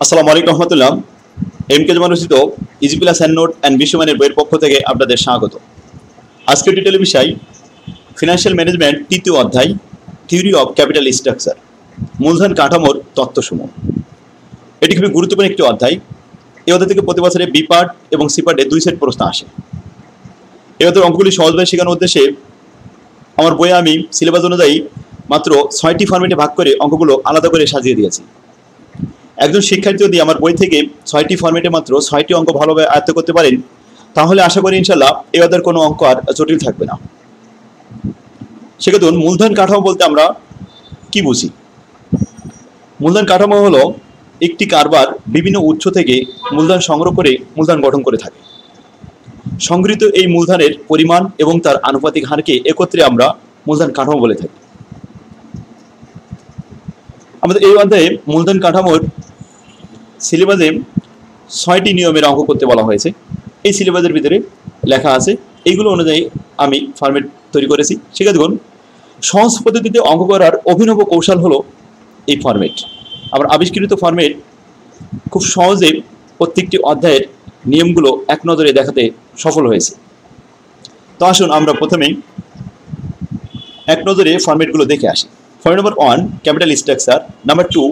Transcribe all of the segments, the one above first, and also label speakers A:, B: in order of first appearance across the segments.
A: আসসালামু আলাইকুম রহমতুল্লাহ। এমকে জমান রচিত easy plus hand note and বিশ্বমানের বইয়ের পক্ষ থেকে আপনাদের স্বাগত। আজকের ডিটেল বিষয় ফিনান্সিয়াল ম্যানেজমেন্ট তৃতীয় অধ্যায় থিওরি অফ ক্যাপিটাল স্ট্রাকচার, মূলধন কাঠামোর তত্ত্বসমূহ। এটি খুবই গুরুত্বপূর্ণ একটি অধ্যায়। এই অধ্যায় থেকে প্রতি বছরে বি পার্ট এবং সি পার্টে 2 সেট প্রশ্ন আসে। এই অধ্যায়ের অঙ্কগুলি সহজভাবে শেখানোর উদ্দেশ্যে আমার বইয়ে আমি সিলেবাস অনুযায়ী মাত্র 6টি ফরম্যাটে ভাগ করে অঙ্কগুলো আলাদা করে সাজিয়ে দিয়েছি। একজন শিক্ষার্থী যদি আমার বই থেকে 6টি ফরম্যাটে মাত্র 6টি অঙ্ক ভালোভাবে আয়ত্ত করতে পারেন, তাহলে আশা করি ইনশাল্লাহ এই অধ্যায়ের কোনো অঙ্ক আর জটিল থাকবে না। সেক্ষেত্রে মূলধন কাঠামো বলতে আমরা কি বুঝি? মূলধন কাঠামো হলো একটি কারবার বিভিন্ন উৎস থেকে মূলধন সংগ্রহ করে মূলধন গঠন করে থাকে। সংগৃহীত এই মূলধনের পরিমাণ এবং তার আনুপাতিক হারকে একত্রে আমরা মূলধন কাঠামো বলে থাকি। আমাদের এই অধ্যায়ে মূলধন কাঠামোর সিলেবাসে 6টি নিয়মের অঙ্ক করতে বলা হয়েছে। এই সিলেবাসের ভিতরে লেখা আছে, এইগুলো অনুযায়ী আমি ফরম্যাট তৈরি করেছি। সেক্ষেত্রে সহজ পদ্ধতিতে অঙ্ক করার অভিনব কৌশল হলো এই ফরম্যাট। আমার আবিষ্কৃত ফরম্যাট খুব সহজে প্রত্যেকটি অধ্যায়ের নিয়মগুলো এক নজরে দেখাতে সফল হয়েছে। তো আসুন আমরা প্রথমেই এক নজরে ফরম্যাটগুলো দেখে আসি। Format number 1 capital structure, number 2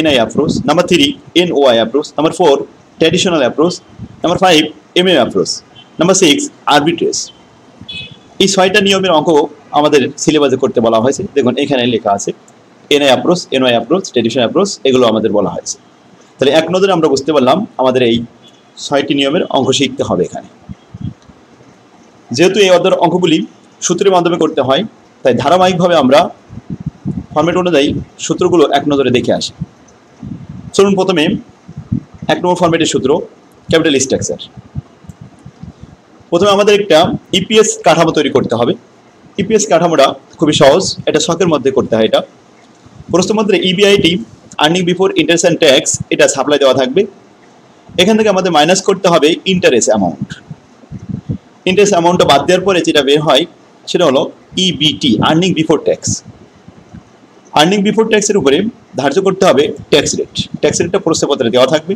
A: NI approach, number 3 NOI approach, number 4 traditional approach, number 5 MM approach, number 6 arbitrage. এই 6টা নিয়মের অঙ্ক আমাদের সিলেবাসে করতে বলা হয়েছে। দেখুন এখানে লেখা আছে NI approach, NOI approach, traditional approach, এগুলো আমাদের বলা হয়েছে। তাহলে এক নজরে আমরা বুঝতে পারলাম আমাদের এই 6টি নিয়মের অঙ্ক শিখতে হবে এখানে। যেহেতু এই অধ্যায়ের অঙ্কগুলি সূত্রের মাধ্যমে করতে হয়, তাই ধারাবাহিকভাবে আমরা ফরম্যাট অনুযায়ী সূত্রগুলো এক নজরে দেখে আসি। চলুন প্রথমে 1 নম্বর ফরম্যাটের সূত্র ক্যাপিটাল স্ট্রাকচার। প্রথমে আমাদের একটা ইপিএস কাঠামো তৈরি করতে হবে। ইপিএস কাঠামোটা খুবই সহজ, এটা শখের মধ্যে করতে হয়। এটা প্রশ্নের মধ্যে EBIT earning before interest and tax, এটা সাপ্লাই দেওয়া থাকবে। এখান থেকে আমাদের মাইনাস করতে হবে ইন্টারেস্ট অ্যামাউন্ট। ইন্টারেস্ট অ্যামাউন্টটা বাদ দেওয়ার পরে যেটা বের হয় সেটা হলো EBIT, earning before tax. Earning before ট্যাক্সের উপরে ধার্য করতে হবে ট্যাক্স রেট। ট্যাক্স রেটটা প্রশ্নপত্রে দেওয়া থাকবে।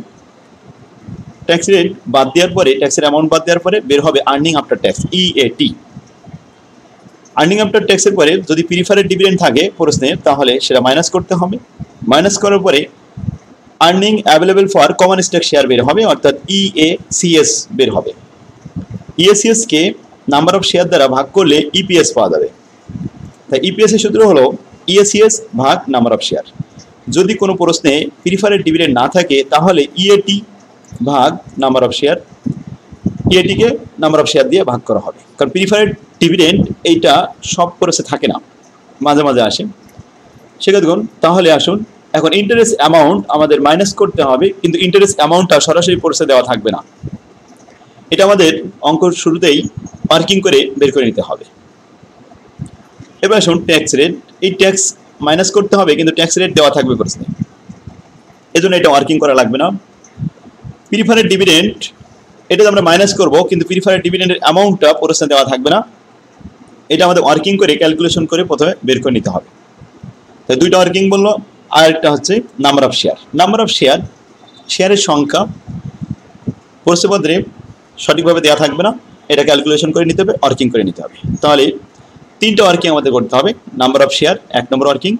A: ট্যাক্স রেট বাদ দেওয়ার পরে, ট্যাক্সের অ্যামাউন্ট বাদ দেওয়ার পরে বের হবে earning after tax, EAT. Earning after ট্যাক্সের পরে যদি প্রিফারেড ডিভিডেন্ড থাকে প্রশ্নে, তাহলে সেটা মাইনাস করতে হবে। মাইনাস করার পরে earning available for common stock share বের হবে, অর্থাৎ ইএসিএস বের হবে। ইএসিএসকে নাম্বার অফ শেয়ার দ্বারা ভাগ করলে ইপিএস পাওয়া যাবে। তাই ইপিএস এর সূত্র হলো ইএসিএস ভাগ নাম্বার অফ শেয়ার। যদি কোনো প্রশ্নে প্রিফারেড ডিভিডেন্ড না থাকে, তাহলে ইএটি ভাগ নাম্বার অফ শেয়ার। ইএটিকে নাম্বার অফ শেয়ার দিয়ে ভাগ করা হবে, কারণ প্রিফারেড ডিভিডেন্ড এইটা সব প্রশ্নে থাকে না, মাঝে মাঝে আসে। সেক্ষেত্রে তাহলে আসুন এখন ইন্টারেস্ট অ্যামাউন্ট আমাদের মাইনাস করতে হবে, কিন্তু ইন্টারেস্ট অ্যামাউন্টটা সরাসরি প্রশ্নে দেওয়া থাকবে না। এটা আমাদের অঙ্কর শুরুতেই পার্কিং করে বের করে নিতে হবে। এবার আসুন ট্যাক্স রেট। এই ট্যাক্স মাইনাস করতে হবে, কিন্তু ট্যাক্স রেট দেওয়া থাকবে প্রশ্নে, এজন্য এটা ওয়ার্কিং করা লাগবে না। প্রিফারেড ডিভিডেন্ড, এটা আমরা মাইনাস করব, কিন্তু প্রিফারেড ডিভিডেন্ডের অ্যামাউন্টটা প্রশ্নে দেওয়া থাকবে না। এটা আমাদের ওয়ার্কিং করে ক্যালকুলেশন করে প্রথমে বের করে নিতে হবে। তাই 2টা ওয়ার্কিং বললো। আর একটা হচ্ছে number of share. Number of share, শেয়ারের সংখ্যা প্রশ্নপত্রে সঠিকভাবে দেওয়া থাকবে না, এটা ক্যালকুলেশন করে নিতে হবে, ওয়ার্কিং করে নিতে হবে। তাহলে 3টা ওয়ার্কিং আমাদের করতে হবে। Number of share 1 number working,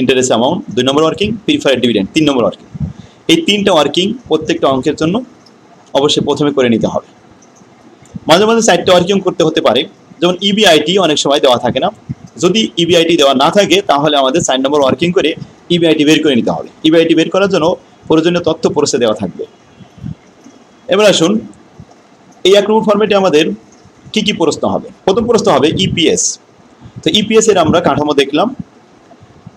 A: interest amount 2 number working, preferred dividend 3 number working. এই 3টা ওয়ার্কিং প্রত্যেকটা অঙ্কের জন্য অবশ্যই প্রথমে করে নিতে হবে। মাঝে মাঝে 4টা ওয়ার্কিং করতে হতে পারে, যেমন ইবিআইটি অনেক সময় দেওয়া থাকে না। যদি ইবিআইটি দেওয়া না থাকে, তাহলে আমাদের 4 নম্বর ওয়ার্কিং করে ইবিআইটি বের করে নিতে হবে। ইবিআইটি বের করার জন্য প্রয়োজনীয় তথ্য প্রশ্নে দেওয়া থাকবে। এবার আসুন এই 1 নম্বর ফরম্যাটে আমাদের কি কি প্রশ্ন হবে। প্রথম প্রশ্ন হবে ইপিএস। তো ইপিএস এর আমরা কাঠামো দেখলাম।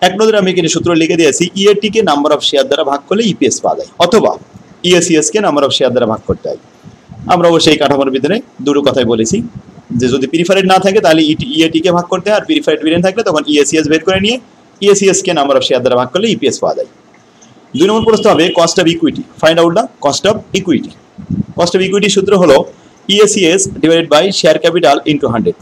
A: এক নজরে আমি এখানে সূত্র লিখে দিয়েছি, ইএটিকে নাম্বার অফ শেয়ার দ্বারা ভাগ করলে ইপিএস পাওয়া যায়, অথবা ইএসিএসকে নাম্বার অফ শেয়ার দ্বারা ভাগ করতে হয়। আমরা অবশ্যই এই কাঠামোর ভিতরে দুটো কথাই বলেছি, যে যদি প্রিফারেড না থাকে তাহলে ইএটিকে ভাগ করতে হয়, আর প্রিফারেড ডিভিডেন্ড থাকলে তখন ইএসিএস বের করে নিয়ে ইএসিএসকে নাম্বার অফ শেয়ার দ্বারা ভাগ করলে ইপিএস পাওয়া যায়। 2 নম্বর প্রশ্ন হবে cost of equity. Find out the cost of equity. Cost of ইকুইটির সূত্র হলো EACS divided by share capital into 100।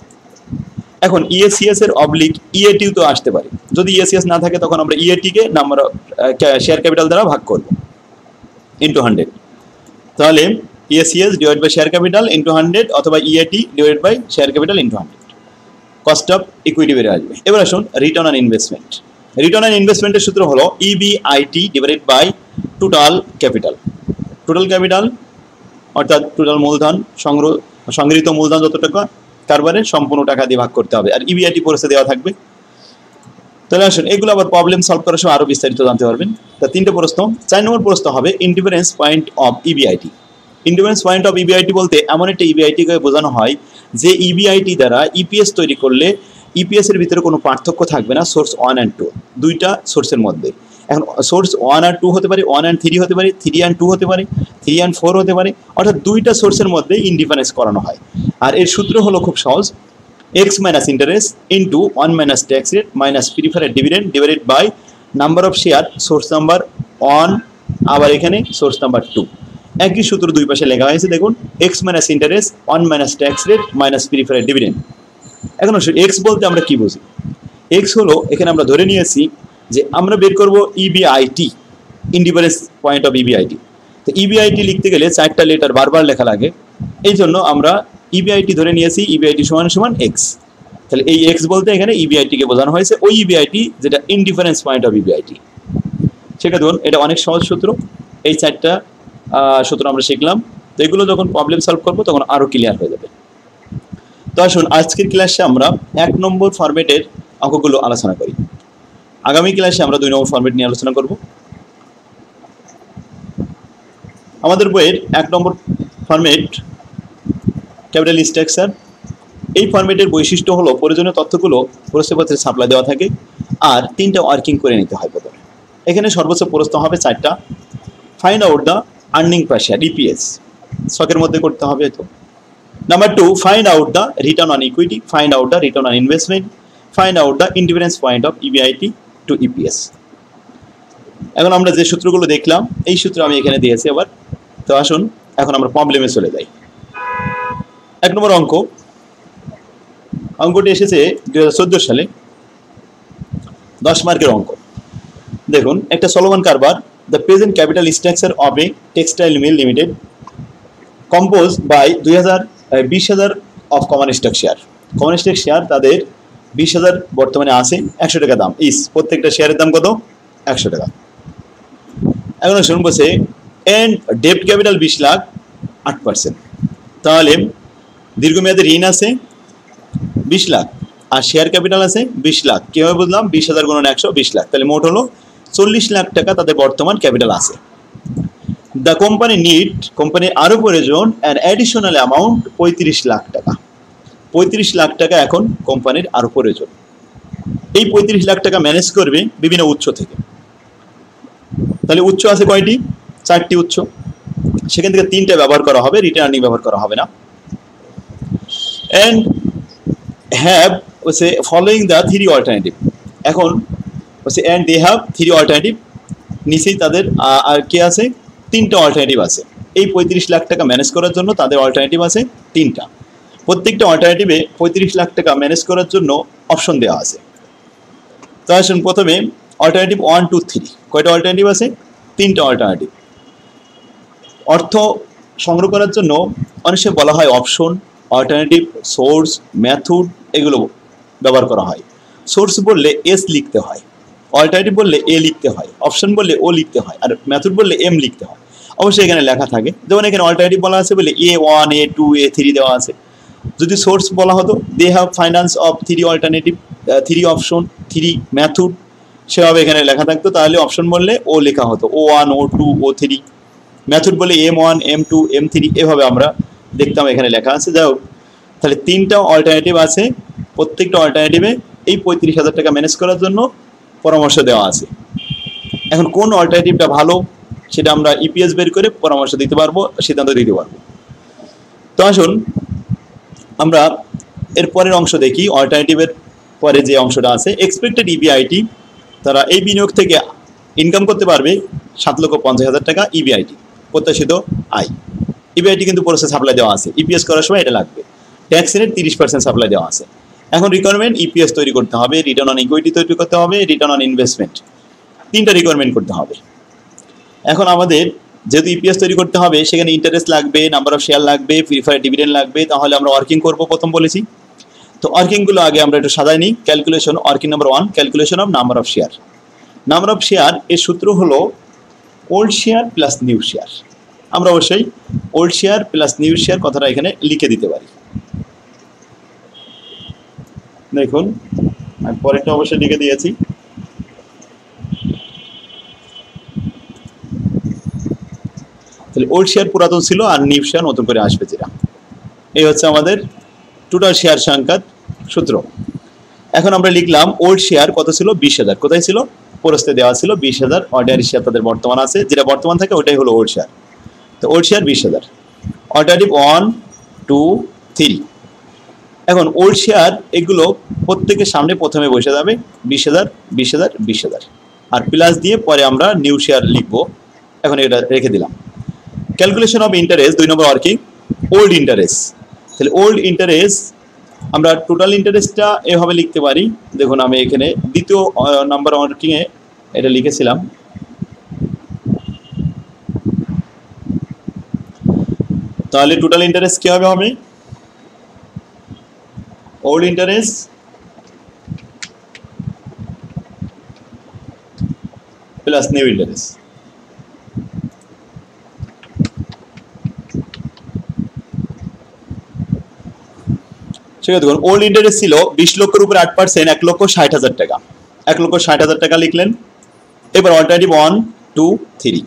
A: এখন ইএসিএস এর অবলিক ইএটিও তো আসতে পারে। যদি ইএসিএস না থাকে, তখন আমরা ইএটিকে নাম্বার অফ শেয়ার ক্যাপিটাল দ্বারা ভাগ করব। ইন্টু 100, তাহলে ESCS divide by share capital into 100 অথবা EAT divide by share capital into 100, cost of equity বেরিয়ে আসবে। এবার আসুন return on investment. Return on ইনভেস্টমেন্টের সূত্র হলো EBIT divided by total capital. Total capital অর্থাৎ টোটাল মূলধন, সংগৃহীত মূলধন যত টাকা, কারবারের সম্পূর্ণ টাকা দিয়ে ভাগ করতে হবে, আর EBIT পরিসে দেওয়া থাকবে। তাহলে আসুন এগুলো আবার প্রবলেম সলভ করার সময় আরও বিস্তারিত জানতে পারবেন। তা 3টে প্রশ্ন। 4 নম্বর প্রশ্ন হবে indifference point of EBIT। Indifference point of EBIT বলতে এমন একটা EBIT-কে বোঝানো হয় যে EBIT দ্বারা EPS তৈরি করলে EPS এর ভিতরে কোনো পার্থক্য থাকবে না সোর্স 1 and 2, দুইটা সোর্সের মধ্যে। এখন সোর্স 1 আর 2 হতে পারে, 1 and 3 হতে পারে, 3 and 2 হতে পারে, 3 and 4 হতে পারে, অর্থাৎ দুইটা সোর্সের মধ্যে ইনডিফারেন্স করানো হয়। আর এর সূত্র হলো খুব সহজ, x minus interest into 1 minus tax rate minus preferred dividend divided by number of share, source number 1 আবার এখানে সোর্স নাম্বার 2। একই সূত্র দুই পাশে লেখা হয়েছে দেখুন, x minus interest 1 minus tax rate minus preferred dividend। এখন x বলতে আমরা কি বুঝি? x হলো এখানে আমরা ধরে নিয়েছি যে আমরা বের করব EBIT, indifference point of EBIT। তো EBIT লিখতে গেলে 4টা লেটার বারবার লেখা লাগে, এই জন্য আমরা EBIT ধরে নিয়েছি EBIT সমান সমান x। তাহলে এই x বলতে এখানে EBIT-কে বোঝানো হয়েছে, ওই EBIT যেটা ইনডিফারেন্স পয়েন্ট অফ EBIT। সেটা ধরুন এটা অনেক সহজ সূত্র, এই 4টা সূত্র আমরা শিখলাম। তো এগুলো যখন প্রবলেম সলভ করবো তখন আরও ক্লিয়ার হয়ে যাবে। তো আসুন আজকের ক্লাসে আমরা 1 নম্বর ফরম্যাটের অঙ্কগুলো আলোচনা করি। আগামী ক্লাসে আমরা 2 নম্বর ফরম্যাট নিয়ে আলোচনা করব। আমাদের বইয়ের 1 নম্বর ফরম্যাট ক্যাপিটাল স্ট্রাকচার। এই ফরম্যাটের বৈশিষ্ট্য হলো প্রয়োজনীয় তথ্যগুলো প্রশ্নপত্রে সাপ্লাই দেওয়া থাকে আর 3টা ওয়ার্কিং করে নিতে হয় প্রথমে। এখানে সর্বোচ্চ প্রশ্ন হবে 4টা। Find out the earning per share EPS, স্টকের মধ্যে করতে হবে। তো number 2, find out the return on equity, find out the return on investment, find out the indifference point of EBIT to EPS। এখন আমরা যে সূত্রগুলো দেখলাম এই সূত্র আমি এখানে দিয়েছি আবার। তো আসুন এখন আমরা প্রবলেমে চলে যাই। 1 নম্বর অঙ্কটি এসেছে 2014 সালে, 10 মার্কের অঙ্ক। দেখুন একটা চলমান কারবার, the present capital structure of a textile mill limited compose by 20,000 of common stock share. Common stock share তাদের 20,000 বর্তমানে আছে, 100 টাকা দাম ইস, প্রত্যেকটা শেয়ারের দাম কত? 100 টাকা। এখন শুনুন বলছে এন্ড ডেপ্ট ক্যাপিটাল 20 লাখ, 8%। তাহলে দীর্ঘমেয়াদী ঋণ আছে 20 লাখ আর শেয়ার ক্যাপিটাল আছে 20 লাখ। কীভাবে বুঝলাম? 20,000 গুণন 100, 20 লাখ। তাহলে মোট হলো 40 লাখ টাকা তাদের বর্তমান ক্যাপিটাল আছে। দ্য কোম্পানি নিড, কোম্পানির আরও প্রয়োজন অ্যান অ্যাডিশনাল অ্যামাউন্ট 35 লাখ টাকা। 35 লাখ টাকা এখন কোম্পানির আরও প্রয়োজন। এই 35 লাখ টাকা ম্যানেজ করবে বিভিন্ন উৎস থেকে। তাহলে উৎস আছে কয়টি? 4টি উৎস। সেখান থেকে 3টে ব্যবহার করা হবে, রিটার্নিং ব্যবহার করা হবে না। অ্যান্ড হ্যাভ হচ্ছে ফলোয়িং দ্য 3 অল্টারনেটিভ। এখন হচ্ছে অ্যান্ড দে হ্যাভ 3 অল্টারনেটিভ, নিচেই তাদের আর কে আছে? 3টা অল্টারনেটিভ আছে। এই 35 লাখ টাকা ম্যানেজ করার জন্য তাদের অল্টারনেটিভ আছে 3টা। প্রত্যেকটা অল্টারনেটিভে 35 লাখ টাকা ম্যানেজ করার জন্য অপশন দেওয়া আছে। তো আসুন প্রথমে অল্টারনেটিভ 1, 2, 3। কয়টা অল্টারনেটিভ আছে? 3টা অল্টারনেটিভ। অর্থ সংগ্রহ করার জন্য অনেক সময় বলা হয় অপশন, অল্টারনেটিভ, সোর্স, মেথড, এগুলো ব্যবহার করা হয়। সোর্স বললে S লিখতে হয়, অল্টারনেটিভ বললে A লিখতে হয়, অপশন বললে O লিখতে হয়, আর মেথড বললে M লিখতে হয়। অবশ্যই এখানে লেখা থাকে, যেমন এখানে অল্টারনেটিভ বলা আছে বলে A1, A2, A3 দেওয়া আছে। যদি সোর্স বলা হতো they have finance of 3 alternative, 3 option, 3 method, সেভাবে এখানে লেখা থাকতো। তাহলে অপশন বললে O লেখা হতো, O1, O2, O3, মেথড বলে M1, M2, M3, এভাবে আমরা দেখতাম এখানে লেখা আছে। যাই হোক, তাহলে 3টা অল্টারনেটিভ আছে। প্রত্যেকটা অল্টারনেটিভে এই 35,000 টাকা ম্যানেজ করার জন্য পরামর্শ দেওয়া আছে। এখন কোন অল্টারনেটিভটা ভালো সেটা আমরা EPS বের করে পরামর্শ দিতে পারবো, সিদ্ধান্ত দিতে পারবো। তো আসুন আমরা এর পরের অংশ দেখি। অল্টারনেটিভের পরে যে অংশটা আছে, এক্সপেক্টেড EBIT, তারা এই বিনিয়োগ থেকে ইনকাম করতে পারবে 7,50,000 টাকা EBIT, প্রত্যাশিত আয়। EBIT কিন্তু প্রসেস সাপ্লাই দেওয়া আছে, EPS করার সময় এটা লাগবে। ট্যাক্স রেট 30% সাপ্লাই দেওয়া আছে। এখন রিকোয়ারমেন্ট EPS তৈরি করতে হবে, রিটার্ন অন ইকুইটি তৈরি করতে হবে, রিটার্ন অন ইনভেস্টমেন্ট, 3টা রিকোয়ারমেন্ট করতে হবে। এখন আমাদের যেহেতু ইপিএস তৈরি করতে হবে সেখানে ইন্টারেস্ট লাগবে, নাম্বার অফ শেয়ার লাগবে, প্রিফারেড ডিভিডেন্ড লাগবে, তাহলে আমরা ওয়ার্কিং করব প্রথম বলেছি। তো ওয়ার্কিংগুলো আগে আমরা একটু সাজাই নিই। Calculation working number 1, calculation of number of share. Number of share এর সূত্র হলো old share plus new share. আমরা অবশ্যই old share plus new share কথাটা এখানে লিখে দিতে পারি। দেখুন আমি পরেরটা অবশ্যই লিখে দিয়েছি। তাহলে ওল্ড শেয়ার পুরাতন ছিল আর নিউ শেয়ার নতুন করে আসবে যেটা। এই হচ্ছে আমাদের টোটাল শেয়ার সংখ্যার সূত্র। এখন আমরা লিখলাম ওল্ড শেয়ার কত ছিল, 20,000। কোথায় ছিল, প্রস্তে দেওয়া ছিল 20,000। অর্ডিনারি শেয়ার তাদের বর্তমান আছে, যেটা বর্তমান থাকে ওটাই হলো ওল্ড শেয়ার। তো ওল্ড শেয়ার 20,000। অল্টারনেটিভ 1, 2, 3। এখন ওল্ড শেয়ার এগুলো প্রত্যেকের সামনে প্রথমে বসে যাবে 20,000, 20,000, 20,000 আর প্লাস দিয়ে পরে আমরা নিউ শেয়ার লিখবো। এখন এটা রেখে দিলাম। Calculation of interest 2 number working, old interest. তাহলে ওল্ড ইন্টারেস্ট আমরা টোটাল ইন্টারেস্টটা এভাবে লিখতে পারি। দেখুন আমি এখানে দ্বিতীয় নাম্বার ওয়ার্কিংয়ে এটা লিখেছিলাম। তাহলে টোটাল ইন্টারেস্ট কীভাবে হবে, old interest plus new interest. ঠিক আছে, দেখুন ওল্ড ইন্টারেস্ট ছিল 20 লক্ষের উপরে 8%, 1,60,000 টাকা। 1,60,000 টাকা লিখলেন। এবার অল্টারনেটিভ 1, 2, 3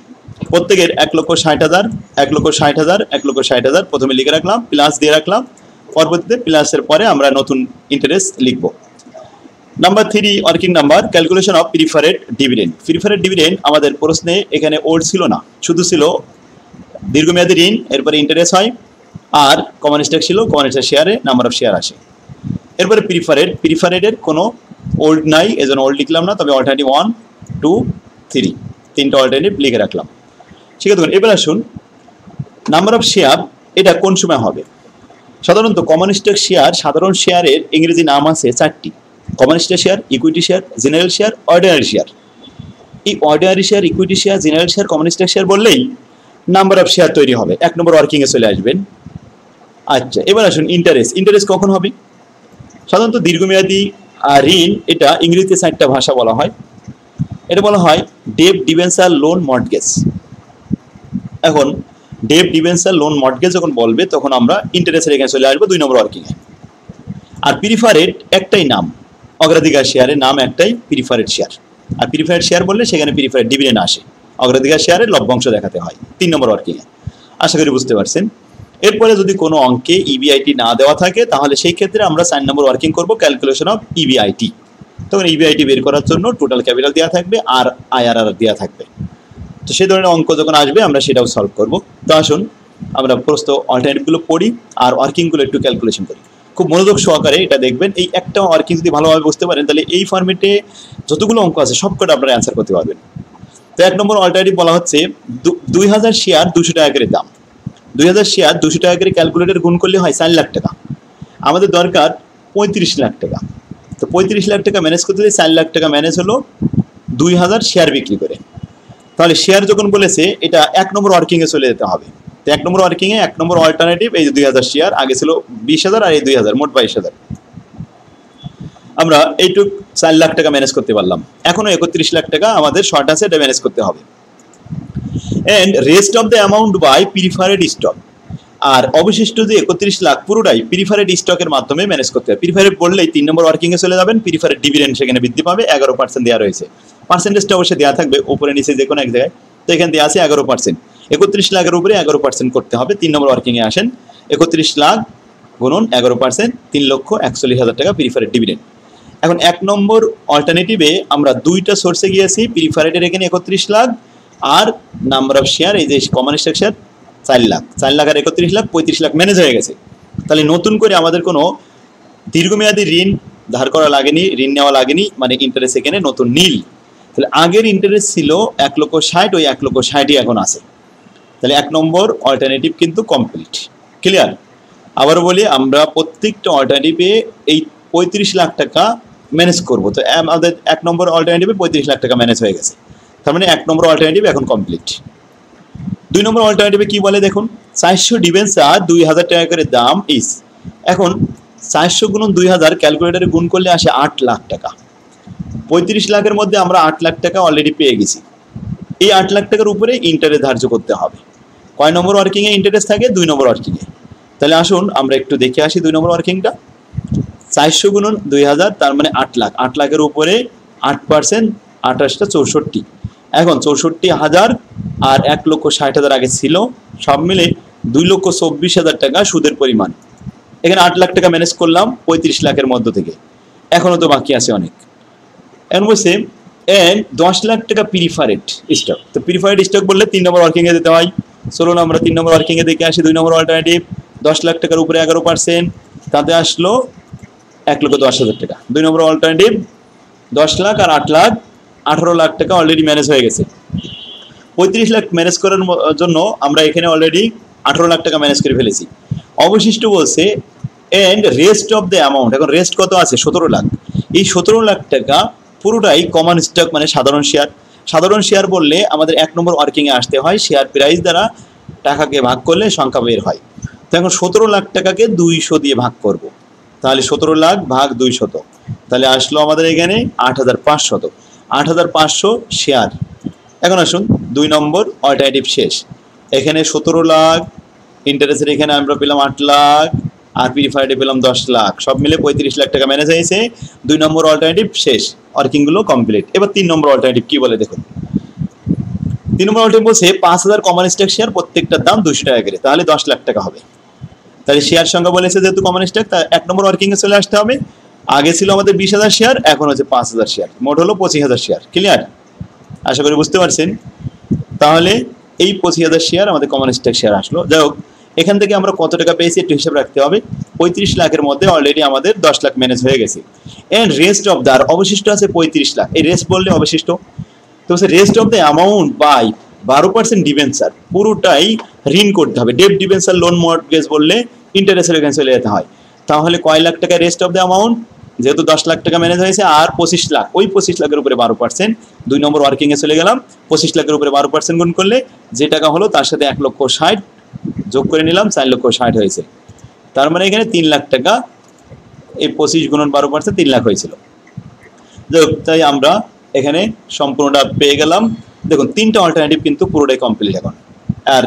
A: প্রত্যেকের 1,60,000, 1,60,000, 1,60,000 প্রথমে লিখে রাখলাম, প্লাস দিয়ে রাখলাম। পরবর্তীতে প্লাসের পরে আমরা নতুন ইন্টারেস্ট লিখব। Number 3 working number, calculation of preferred dividend. Preferred dividend আমাদের প্রশ্নে এখানে ওল্ড ছিল না, শুধু ছিল দীর্ঘমেয়াদী ঋণ, এরপরে ইন্টারেস্ট হয়, আর কমন স্টক ছিল, কমন স্টক শেয়ারে নাম্বার অফ শেয়ার আসে। এরপরে প্রিফারেডের কোনো ওল্ড নাই, এজন্য ওল্ড লিখলাম না, তবে অল্টারনেটিভ 1, 2, 3 তিনটা অল্টারনেটিভ লিখে রাখলাম। ঠিক আছে, এবার আসুন নাম্বার অফ শেয়ার এটা কোন সময় হবে। সাধারণত কমন স্টক শেয়ার, সাধারণ শেয়ারের ইংরেজি নাম আছে 4টি: common stock share, equity share, general share, ordinary share. এই ordinary share, equity share, general share, common stock share বললেই নাম্বার অফ শেয়ার তৈরি হবে। 1 নম্বর ওয়ার্কিংয়ে চলে আসবেন। আচ্ছা, এবার আসুন ইন্টারেস্ট। ইন্টারেস্ট কখন হবে? সাধারণত দীর্ঘমেয়াদী ঋণ, এটা ইংরেজিতে 4টা ভাষা বলা হয়। এটা বলা হয় ডেট, ডিবেঞ্চার, লোন, মর্টগেজ। এখন ডেট, ডিবেঞ্চার, লোন, মর্টগেজ যখন বলবে তখন আমরা ইন্টারেস্টের এখানে চলে আসবো 2 নম্বর ওয়ার্কিংয়ে। আর প্রিফারেড একটাই নাম, অগ্রাধিকার শেয়ারের নাম একটাই প্রিফারেড শেয়ার। আর প্রিফারেড শেয়ার বললে সেখানে প্রিফারেড ডিভিডেন্ড আসে, অগ্রাধিকার শেয়ারের লভ্যাংশ দেখাতে হয় 3 নম্বর ওয়ার্কিংয়ে। আশা করি বুঝতে পারছেন। এরপরে যদি কোনো অঙ্কে ইবিআইটি না দেওয়া থাকে তাহলে সেই ক্ষেত্রে আমরা 4 নম্বর ওয়ার্কিং করব, ক্যালকুলেশন অফ ইবিআইটি। তখন ইবিআইটি বের করার জন্য টোটাল ক্যাপিটাল দেওয়া থাকবে আর আইআরআর দেওয়া থাকবে। তো সেই ধরনের অঙ্ক যখন আসবে আমরা সেটাও সলভ করব। তো আসুন আমরা প্রস্ত অল্টারনেটিভগুলো পড়ি আর ওয়ার্কিংগুলো একটু ক্যালকুলেশন করি। খুব মনোযোগ সহকারে এটা দেখবেন। এই একটা ওয়ার্কিং যদি ভালোভাবে বুঝতে পারেন তাহলে এই ফর্মেটে যতগুলো অঙ্ক আছে সবকটা আপনারা অ্যান্সার করতে পারবেন। তো 1 নম্বর অল্টারনেটিভ বলা হচ্ছে 2000 শেয়ার 200 টাকা করে দাম। 2000 শেয়ার 200 টাকা করে ক্যালকুলেটর গুণ করলে হয় 4 লাখ টাকা। আমাদের দরকার 35 লাখ টাকা। তো 35 লাখ টাকা ম্যানেজ করতে হলে 4 লাখ টাকা ম্যানেজ হলো 2000 শেয়ার বিক্রি করে। তাহলে শেয়ার যখন বলেছে এটা 1 নম্বর ওয়ার্কিংয়ে চলে যেতে হবে। তো 1 নম্বর ওয়ার্কিংয়ে 1 নম্বর অল্টারনেটিভ এই যে 2000 শেয়ার, আগে ছিল 20,000 আর এই 2000, মোট 22,000। আমরা এইটুক 4 লাখ টাকা ম্যানেজ করতে পারলাম। এখনো 31 লাখ টাকা আমাদের শর্ট আছে, এটা ম্যানেজ করতে হবে। And rest of the amount by preferred stock. আর অবশিষ্ট যে 31 লাখ পুরোটাই প্রিফারেড স্টকের মাধ্যমে ম্যানেজ করতে হবে। প্রিফারেড বললেই 3 নম্বর ওয়ার্কিংয়ে চলে যাবেন। প্রিফারেড ডিভিডেন্ড সেখানে বৃদ্ধি পাবে, 11% দেওয়া রয়েছে। পার্সেন্টেজটা অবশ্যই দেওয়া থাকবে উপরে নিচে যে কোনো এক জায়গায়। তো এখানে দেওয়া আছে 11%। 31 লাখের উপরে 11% করতে হবে। 3 নম্বর ওয়ার্কিংয়ে আসেন। 31 লাখ গুণন 11%, 3,41,000 টাকা প্রিফারেড ডিভিডেন্ড। এখন 1 নম্বর অল্টারনেটিভে আমরা 2টা সোর্সে গিয়েছি। প্রিফারেডের এখানে 31 লাখ আর নাম্বার অফ শেয়ার এই যে common stock share 4 lakh. 4 lakh আর 31 লাখ, 35 লাখ ম্যানেজ হয়ে গেছে। তাহলে নতুন করে আমাদের কোনো দীর্ঘমেয়াদী ঋণ ধার করা লাগেনি, ঋণ নেওয়া লাগেনি, মানে ইন্টারেস্ট এখানে নতুন নীল। তাহলে আগের ইন্টারেস্ট ছিল 1,60,000, ওই 1,60,000 এখন আছে। তাহলে 1 নম্বর অল্টারনেটিভ কিন্তু কমপ্লিট। ক্লিয়ার? আবারও বলি, আমরা প্রত্যেকটা অল্টারনেটিভে এই 35 লাখ টাকা ম্যানেজ করব। তো আমাদের 1 নম্বর অল্টারনেটিভে 35 লাখ টাকা ম্যানেজ হয়ে গেছে। তার মানে 1 নম্বর অল্টারনেটিভ এখন কমপ্লিট। 2 নম্বর অল্টারনেটিভে কি বলে দেখুন, 400 ডিবেঞ্চার 2000 টাকা করে দাম ইস। এখন 400 গুণন 2000 ক্যালকুলেটরে গুণ করলে আসে 8 লাখ টাকা। 35 লাখের মধ্যে আমরা 8 লাখ টাকা অলরেডি পেয়ে গেছি। এই 8 লাখ টাকার উপরে ইন্টারেস্ট ধার্য করতে হবে। কয় নম্বর ওয়ার্কিং এ ইন্টারেস্ট থাকে? 2 নম্বর ওয়ার্কিং এ। তাহলে আসুন আমরা একটু দেখে আসি 2 নম্বর ওয়ার্কিংটা। 400 গুণন 2000 তার মানে 8 লাখ। 8 লাখের উপরে 8%, 28টা 64। এখন 64,000 আর 1,60,000 আগে ছিল, সব মিলে 2,24,000 টাকা সুদের পরিমাণ। এখানে 8 লাখ টাকা ম্যানেজ করলাম 35 লাখের মধ্য থেকে, এখনো তো বাকি আছে অনেক। এখন বলছে এন্ড 10 লাখ টাকা প্রিফারেড স্টক। তো প্রিফারেড স্টক বললে 3 নম্বর ওয়ার্কিং এ দিতে হয়। চলুন আমরা 3 নম্বর ওয়ার্কিং এ দেখে আসি। 2 নম্বর অল্টারনেটিভ 10 লাখ টাকার উপরে 11%, তাতে আসলো 1,10,000 টাকা। 2 নম্বর অল্টারনেটিভ 10 লাখ আর 8 লাখ 18 লাখ টাকা অলরেডি ম্যানেজ হয়ে গেছে। 35 লাখ ম্যানেজ করার জন্য আমরা এখানে অলরেডি 18 লাখ টাকা ম্যানেজ করে ফেলেছি। অবশিষ্ট বলছে and rest of the amount. এখন রেস্ট কত আছে? 17 লাখ। এই 17 লাখ টাকা পুরোটাই কমন স্টক, মানে সাধারণ শেয়ার। সাধারণ শেয়ার বললে আমাদের 1 নম্বর ওয়ার্কিং এ আসতে হয়, শেয়ার প্রাইস দ্বারা টাকাকে ভাগ করলে সংখ্যা বের হয়। তো এখন 17 লাখ টাকাকে 200 দিয়ে ভাগ করব, তাহলে 17 লাখ ভাগ 200, তাহলে আসলো আমাদের এখানে 8,500। 8,500 শেয়ার। এখন আসুন 2 নম্বর অল্টারনেটিভ শেষ। এখানে 17 লাখ, ইন্টারেস্টের এখানে আমরা পেলাম 8 লাখ, আর প্রিফারেডে পেলাম 10 লাখ, সব মিলে 35 লাখ টাকা ম্যানেজ হয়েছে। 2 নম্বর অল্টারনেটিভ শেষ, ওয়ার্কিংগুলো কমপ্লিট। এবার 3 নম্বর অল্টারনেটিভ কি বলে দেখুন। 3 নম্বর অল্টারনেটিভ বলছে 5,000 কমন স্টক শেয়ার, প্রত্যেকটার দাম 200 টাকা করে, তাহলে 10 লাখ টাকা হবে। তাহলে শেয়ার সংখ্যা বলেছে যেহেতু কমন স্টক, তা 1 নম্বর ওয়ার্কিং এ চলে আসতে হবে। আগে ছিল আমাদের 20,000 শেয়ার, এখন হচ্ছে 5,000 শেয়ার, মোট হলো 25,000 শেয়ার। ক্লিয়ার? আশা করি বুঝতে পারছেন। তাহলে এই 25,000 শেয়ার আমাদের কমন স্টক শেয়ার আসলো। যাই হোক, এখান থেকে আমরা কত টাকা পেয়েছি একটু হিসাব রাখতে হবে। 35 লাখের মধ্যে অলরেডি আমাদের 10 লাখ ম্যানেজ হয়ে গেছে। এন্ড রেস্ট অফ দ্য, অবশিষ্ট আছে 35 লাখ। এই রেস্ট বললে অবশিষ্ট, তো rest of the amount by 12% debenture, পুরোটাই ঋণ করতে হবে। ডেট ডিবেঞ্চার লোন মর্টগেজ বললে ইন্টারেস্টের এখানে চলে যেতে হয়। তাহলে কয় লাখ টাকা রেস্ট অফ দ্য অ্যামাউন্ট? যেহেতু 10 লাখ টাকা ম্যানেজ হয়েছে, আর 25 লাখ, ওই 25 লাখের উপরে 12%। 2 নম্বর ওয়ার্কিং এ চলে গেলাম। 25 লাখের উপরে 12% গুণ করলে যে টাকা হলো তার সাথে 1,60,000 যোগ করে নিলাম, 4,60,000 হয়েছে। তার মানে এখানে 3 লাখ টাকা, এই 25 গুণন 12% 3 লাখ হয়েছিল। তাই আমরা এখানে সম্পূর্ণটা পেয়ে গেলাম। দেখুন 3টা অল্টারনেটিভ কিন্তু পুরোটাই কমপ্লিট এখন। আর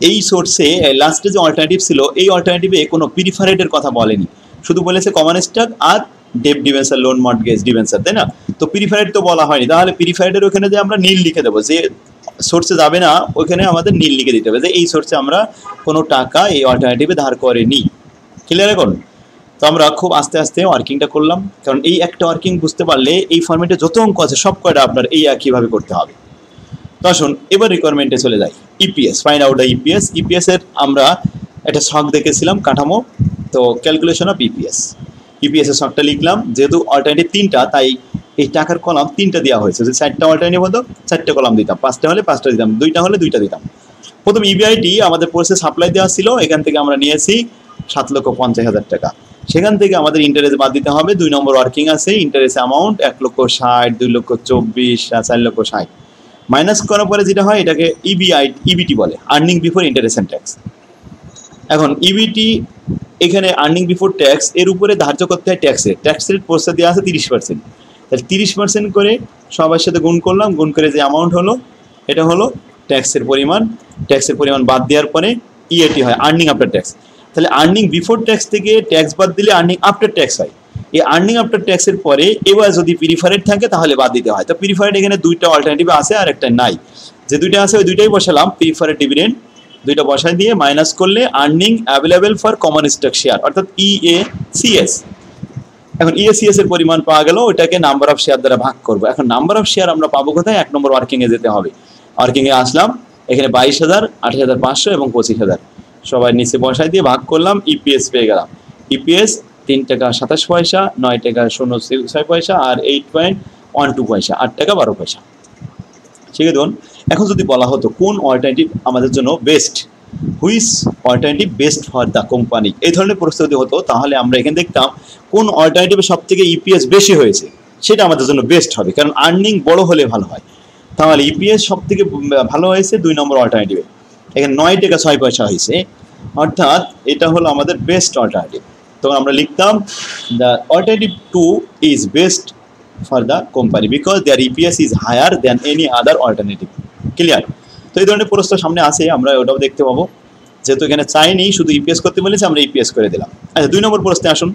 A: এই সোর্সে লাস্টে যে অল্টারনেটিভ ছিল, এই অল্টারনেটিভে কোনো প্রিফারেডের কথা বলেনি, শুধু বলেছে কমন স্টক আর debt debenture loan mortgage debenture, তাই না? তো প্রিফারেড তো বলা হয়নি, তাহলে প্রিফারেডের ওখানে যে আমরা নীল লিখে দেবো, যে সোর্সে যাবে না ওখানে আমাদের নীল লিখে দিতে হবে যে এই সোর্সে আমরা কোনো টাকা এই অল্টারনেটিভে ধার করিনি। ক্লিয়ার? এখন তো আমরা খুব আস্তে আস্তে ওয়ার্কিংটা করলাম, কারণ এই একটা ওয়ার্কিং বুঝতে পারলে এই ফরম্যাটে যত অঙ্ক আছে সব কয়টা আপনার এই একইভাবে করতে হবে। তো আসুন এবার রিকোয়ারমেন্টে চলে যাই। EPS, find out the EPS. EPS এর আমরা একটা ছক দেখেছিলাম কাঠামো, তো ক্যালকুলেশন অফ ইপিএস। ইপিএস এর ছকটা লিখলাম, যেহেতু অল্টারনেটিভ 3টা তাই এই টাকার কলাম 3টা দেওয়া হয়েছে। যদি 4টা অল্টারনেটিভ হতো 4টে কলাম দিতাম, 5টা হলে 5টা দিতাম, 2টা হলে 2টা দিতাম। প্রথম ইবিআইটি আমাদের প্রসেস সাপ্লাই দেওয়া ছিল, এখান থেকে আমরা নিয়েছি 7,50,000 টাকা। সেখান থেকে আমাদের ইন্টারেস্ট বাদ দিতে হবে। 2 নম্বর ওয়ার্কিং আছে, ইন্টারেস্ট অ্যামাউন্ট 1,60,000, 2,24,000, 4,60,000 মাইনাস করার পরে যেটা হয় এটাকে ইবিটি বলে, earning before interest and tax. এখন ইবিটি এখানে আর্নিং বিফোর ট্যাক্স, এর উপরে ধার্য করতে হয় ট্যাক্সের। ট্যাক্সের প্রস্তাব দেওয়া আছে 30%, তাহলে 30% করে সবার সাথে গুণ করলাম, গুণ করে যে অ্যামাউন্ট হলো এটা হলো ট্যাক্সের পরিমাণ। ট্যাক্সের পরিমাণ বাদ দেওয়ার পরে ইএটি হয়, আর্নিং আফটার ট্যাক্স। তাহলে আর্নিং বিফোর ট্যাক্স থেকে ট্যাক্স বাদ দিলে আর্নিং আফটার ট্যাক্স হয়। এই আর্নিং আফটার ট্যাক্সের পরে এবার যদি প্রিফারেড থাকে তাহলে বাদ দিতে হয়। তো প্রিফারেড এখানে 2টা অল্টারনেটিভ আছে আর একটা নাই, যে 2টা আছে ওই 2টাই বসালাম। প্রিফারেড ডিভিডেন্ড 2টা বসাই দিয়ে মাইনাস করলে earning available for common stock share অর্থাৎ ইএসিএস। এখন ইএসিএস এর পরিমাণ পাওয়া গেল, ওইটাকে নাম্বার অফ শেয়ার দ্বারা ভাগ করবো। এখন নাম্বার অফ শেয়ার আমরা পাবো কোথায়? 1 নম্বর ওয়ার্কিং এ যেতে হবে। ওয়ার্কিং এ আসলাম, এখানে 22,000, 28,500 এবং 25,000 সবাই নিচে বসাই দিয়ে ভাগ করলাম, ইপিএস পেয়ে গেলাম। ইপিএস 3 টাকা 27 পয়সা, 9 টাকা 0.6 পয়সা আর 8.12 পয়সা, 8 টাকা 12 পয়সা। ঠিক আছে? দেখুন এখন যদি বলা হতো কোন অল্টারনেটিভ আমাদের জন্য best, which alternative best for the company, এই ধরনের প্রশ্ন যদি হতো তাহলে আমরা এখানে দেখতাম কোন অল্টারনেটিভে সব থেকে ইপিএস বেশি হয়েছে সেটা আমাদের জন্য বেস্ট হবে, কারণ আর্নিং বড় হলে ভালো হয়। তাহলে ইপিএস সব থেকে ভালো হয়েছে 2 নম্বর অল্টারনেটিভে। এখানে 9 টাকা 6 পয়সা হয়েছে, অর্থাৎ এটা হলো আমাদের বেস্ট অল্টারনেটিভ। তখন আমরা লিখতাম the alternative 2 is best for the company because their EPS is higher than any other alternative. Clear? তো এই ধরনের প্রশ্ন সামনে আসে, আমরা ওটাও দেখতে পাবো। যেহেতু এখানে চাইনি, শুধু ইপিএস করতে বলেছে, আমরা ইপিএস করে দিলাম। আচ্ছা, 2 নম্বর প্রশ্নে আসুন,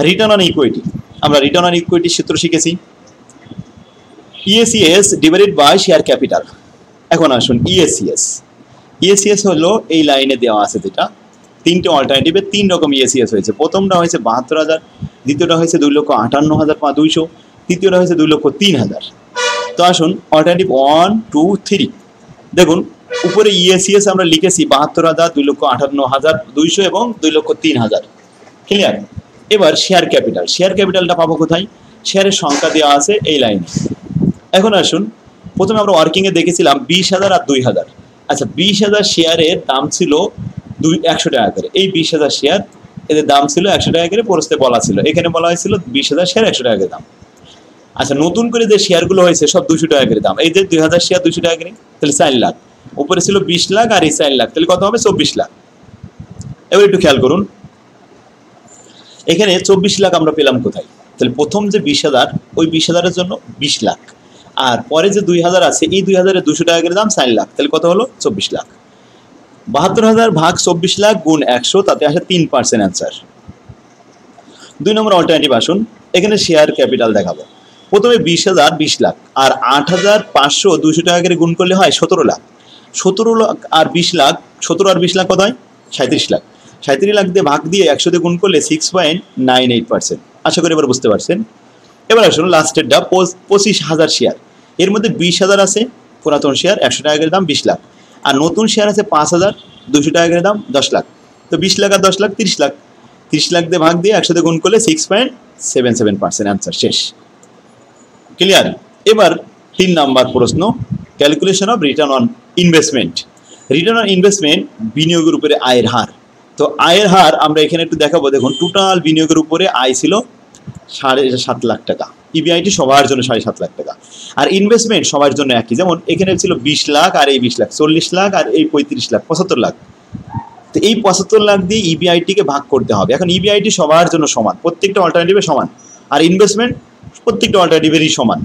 A: রিটার্ন অন ইকুইটি। আমরা রিটার্ন অন ইকুইটির সূত্র শিখেছি, EACS divided by share capital. এখন আসুন ইএসিএস। ইএসিএস হলো এই লাইনে দেওয়া আছে, যেটা 3টে অল্টারনেটিভে 3 রকম ইএসিএস হয়েছে। প্রথমটা হয়েছে 72,000, দ্বিতীয়টা হয়েছে 2,58,200, তৃতীয়টা হয়েছে 2,03,000। তো আসুন অল্টারনেটিভ 1, 2, 3 দেখুন, উপরে ইএসিএস আমরা লিখেছি 72,000, 2,58,200 এবং 2,03,000। ক্লিয়ার? এবার শেয়ার ক্যাপিটাল, শেয়ার ক্যাপিটালটা পাবো কোথায়? শেয়ারের সংখ্যা দেওয়া আছে এই লাইনে। এখন আসুন, প্রথমে আমরা ওয়ার্কিংয়ে দেখেছিলাম 20,000 আর 2,000। আচ্ছা, 20,000 শেয়ারের দাম ছিল 100 টাকা করে। এই 20,000 শেয়ার, এদের দাম ছিল 100 টাকা করে, প্রশ্নে বলা ছিল, এখানে বলা হয়েছিল 20,000 শেয়ার 100 টাকা করে দাম। আচ্ছা, নতুন করে যে শেয়ারগুলো হয়েছে সব 200 টাকা করে দাম। এই যে 2,000 শেয়ার 200 টাকা করে, তাহলে 4 লাখ। উপরে ছিল 20 লাখ আর এই 4 লাখ, তাহলে কত হবে? 24 লাখ। এবার একটু খেয়াল করুন, এখানে 24 লাখ আমরা পেলাম কোথায়? তাহলে প্রথম যে 20,000, ওই 20,000-এর জন্য 20 লাখ, আর পরে যে 2,000 আছে, এই 2,000-এর 200 টাকা করে দাম 4 লাখ, তাহলে কত হলো? 24 লাখ। 72,000 ভাগ 24 লাখ গুণ 100, তাতে আসে 3% অ্যান্সার। 2 নম্বর অল্টারনেটিভ আসুন, এখানে শেয়ার ক্যাপিটাল দেখাবো। প্রথমে 20,000 20 লাখ, আর 8,500 200 টাকা করে গুণ করলে হয় 17 লাখ। 17 লাখ আর 20 লাখ, 17 আর 20 লাখ কত হয়? 37 লাখ। 37 লাখ দিয়ে ভাগ দিয়ে 100 দিয়ে গুণ করলে 6.98%। আশা করি এবার বুঝতে পারছেন। এবার আসুন লাস্টেরটা, 25,000 শেয়ার। এর মধ্যে 20,000 আছে পুরাতন শেয়ার, 100 টাকা করে দাম 20 লাখ, আর নতুন শেয়ার আছে 5,000 200 টাকা করে দাম 10 লাখ। তো 20 লাখ আর 10 লাখ 30 লাখ। 30 লাখ দিয়ে ভাগ দিয়ে 100 দিয়ে গুণ করলে 6.77% অ্যান্সার। শেষ। ক্লিয়ার? এবার 3 নাম্বার প্রশ্ন, calculation of return on investment. Return on investment, বিনিয়োগের উপরে আয়ের হার। তো আয়ের হার আমরা এখানে একটু দেখাবো। দেখুন, টোটাল বিনিয়োগের উপরে আয় ছিল 7.5 লাখ টাকা। ইবিআইটি সবার জন্য 7.5 লাখ টাকা, আর ইনভেস্টমেন্ট সবার জন্য একই। যেমন এখানে ছিল 20 লাখ আর এই 20 লাখ, 40 লাখ আর এই 35 লাখ, 75 লাখ। তো এই 75 লাখ দিয়ে ইবিআইটিকে ভাগ করতে হবে। এখন ইবিআইটি সবার জন্য সমান, প্রত্যেকটা অল্টারনেটিভে সমান, আর ইনভেস্টমেন্ট প্রত্যেকটা অল্টারনেটিভেরই সমান।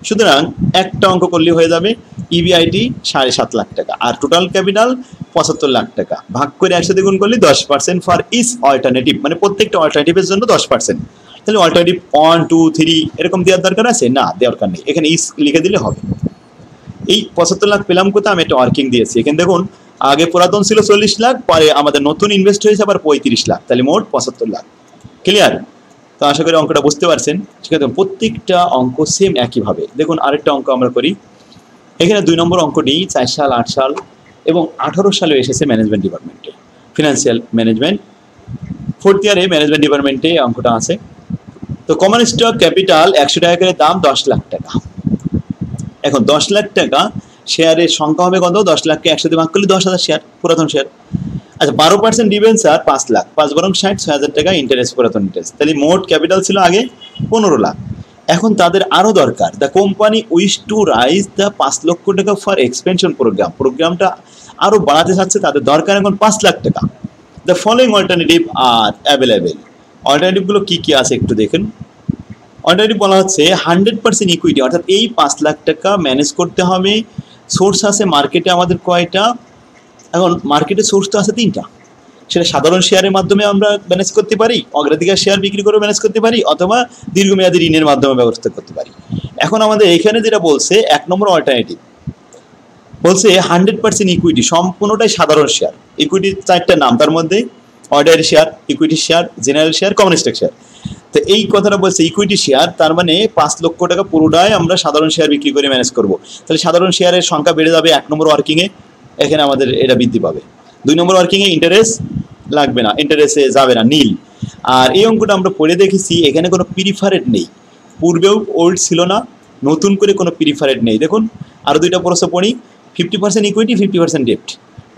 A: সুতরাং একটা অঙ্ক করলে হয়ে যাবে, ইবিআইটি 7.5 লাখ টাকা আর টোটাল ক্যাপিটাল 75 লাখ টাকা, ভাগ করে 100 গুণ করলে 10% ফর ইচ অল্টারনেটিভ, মানে প্রত্যেকটা অল্টারনেটিভের জন্য 10%। তাহলে অল্টারনেটিভ 1, 2, 3 এরকম দেওয়ার দরকার আছে না? দরকার নেই, এখানে ইস লিখে দিলে হবে। এই 75 লাখ পেলাম কোথায়? আমি একটা ওয়ার্কিং দিয়েছি। এখানে দেখুন, আগে পুরাতন ছিল 40 লাখ, পরে আমাদের নতুন ইনভেস্ট হয়েছে আবার 35 লাখ, তাহলে মোট 75 লাখ। ক্লিয়ার? তো আশা করি অঙ্কটা বুঝতে পারছেন। ঠিক আছে, প্রত্যেকটা অঙ্ক সেম একইভাবে। দেখুন আরেকটা অঙ্ক আমরা করি। এখানে 2 নম্বর অঙ্কটি 4 সাল, 8 সাল এবং 18 সালে এসেছে ম্যানেজমেন্ট ডিপার্টমেন্টে, ফিনান্সিয়াল ম্যানেজমেন্ট 4th ইয়ারে ম্যানেজমেন্ট ডিপার্টমেন্টে অঙ্কটা আছে। তো কমন স্টক ক্যাপিটাল 100 টাকা করে দাম 10 লাখ টাকা। এখন 10 লাখ টাকা শেয়ারের সংখ্যা হবে কত? 10 লাখকে 100 দিয়ে ভাগ করলে 10,000 শেয়ার, পুরাতন শেয়ার। আচ্ছা, 12% ডিবেঞ্চার 5 লাখ, 5 বরং 60, 6,000 টাকা ইন্টারেস্ট, পুরাতন ইন্টারেস্ট। তাহলে মোট ক্যাপিটাল ছিল আগে 15 লাখ। এখন তাদের আরও দরকার, the company wish to rise the 5 লক্ষ টাকা ফর এক্সপেনশন প্রোগ্রাম। প্রোগ্রামটা আরও বাড়াতে চাচ্ছে, তাদের দরকার এখন 5 লাখ টাকা। The following alternative are available. অল্টারনেটিভগুলো কী কী আছে একটু দেখুন। অল্টারনেটিভ বলা হচ্ছে 100% ইকুইটি, অর্থাৎ এই 5 লাখ টাকা ম্যানেজ করতে হবে। সোর্স আছে মার্কেটে আমাদের কয়টা? এখন মার্কেটে সোর্স তো আছে 3টা। সেটা সাধারণ শেয়ারের মাধ্যমে আমরা ম্যানেজ করতে পারি, অগ্রাধিকার শেয়ার বিক্রি করে ম্যানেজ করতে পারি, অথবা দীর্ঘমেয়াদী ঋণের মাধ্যমে ব্যবস্থা করতে পারি। এখন আমাদের এখানে যেটা বলছে 1 নম্বর অল্টারনেটিভ বলছে 100% ইকুইটি, সম্পূর্ণটাই সাধারণ শেয়ার। ইকুইটি 4টা নাম, তার মধ্যে ordinary share, equity share, general share, common stock share. তো এই কথাটা বলছে ইকুইটি শেয়ার, তার মানে 5 লক্ষ টাকা পুরোটাই আমরা সাধারণ শেয়ার বিক্রি করে ম্যানেজ করব। তাহলে সাধারণ শেয়ারের সংখ্যা বেড়ে যাবে 1 নম্বর ওয়ার্কিংয়ে, এখানে আমাদের এটা বৃদ্ধি পাবে। 2 নম্বর ওয়ার্কিংয়ে ইন্টারেস্ট লাগবে না, ইন্টারেস্টে যাবে না, নীল। আর এই অঙ্কটা আমরা পড়ে দেখেছি, এখানে কোনো প্রিফারেড নেই, পূর্বেও ওল্ড ছিল না, নতুন করে কোনো প্রিফারেড নেই। দেখুন আরও 2টা প্রশ্ন পড়ি। 50% ইকুইটি, 50% ডেপ্ট।